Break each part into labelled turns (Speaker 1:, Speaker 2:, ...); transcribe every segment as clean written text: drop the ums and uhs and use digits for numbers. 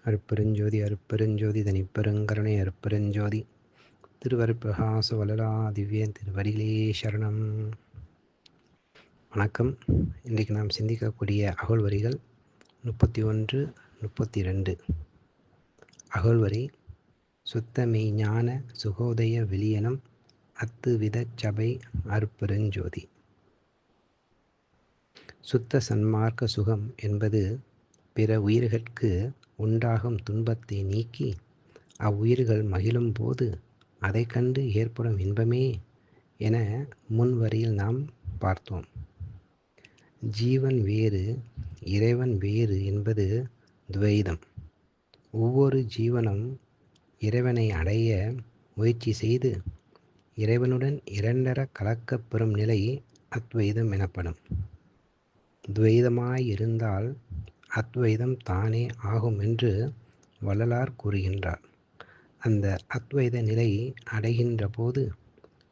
Speaker 1: அருட்பெருஞ்சோதி அருட்பெருஞ்சோதி தனிப்பெருங்கருணை அருட்பெருஞ்சோதி திருவருட்பிரகாச வல்லலா திவ்ய திருவடிகளே சரணம். வணக்கம். இன்றைக்கு நாம் சிந்திக்கக்கூடிய அகழ்வரிகள் 31, 32. அகழ்வரி: சுத்த மெய்ஞான சுகோதய வெளியனம் அத்து விதச் சபை அருட்பெருஞ்சோதி. சுத்த சன்மார்க்க சுகம் என்பது பிற உயிர்கட்கு உண்டாகும் துன்பத்தை நீக்கி அவ்வுயிர்கள் மகிழும் போது அதை கண்டு ஏற்படும் இன்பமே என முன்வரியில் நாம் பார்த்தோம். ஜீவன் வேறு இறைவன் வேறு என்பது துவைதம். ஒவ்வொரு ஜீவனும் இறைவனை அடைய முயற்சி செய்து இறைவனுடன் இரண்டர கலக்கப் பெறும் நிலை அத்வைதம் எனப்படும். துவைதமாயிருந்தால் அத்வைதம் தானே ஆகும் என்று வள்ளலார் கூறுகின்றார். அந்த அத்வைத நிலை அடைகின்ற போது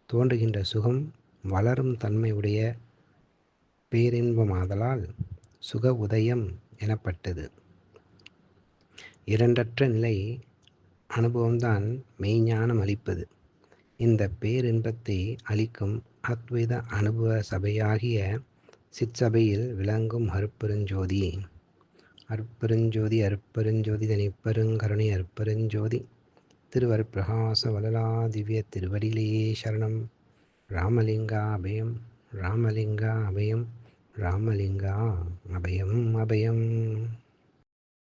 Speaker 1: தோன்றுகின்ற சுகம் வளரும் தன்மை உடைய பேரின்பமாதலால் சுக உதயம் எனப்பட்டது. இரண்டற்ற நிலை அனுபவம்தான் மெய்ஞானம் அளிப்பது. இந்த பேரின்பத்தை அளிக்கும் அத்வைத அனுபவ சபையாகிய சிற்சபையில் விளங்கும் அருட்பெருஞ்சோதி. அருட்பெருஞ்சோதி அருட்பெருஞ்சோதி தனிப்பெருங்கருணை அருட்பெருஞ்சோதி திருவருட்பிரகாச வல்லலா திவ்ய திருவடிகளே சரணம். ராமலிங்கா அபயம் ராமலிங்கா அபயம் ராமலிங்கா அபயம் அபயம்.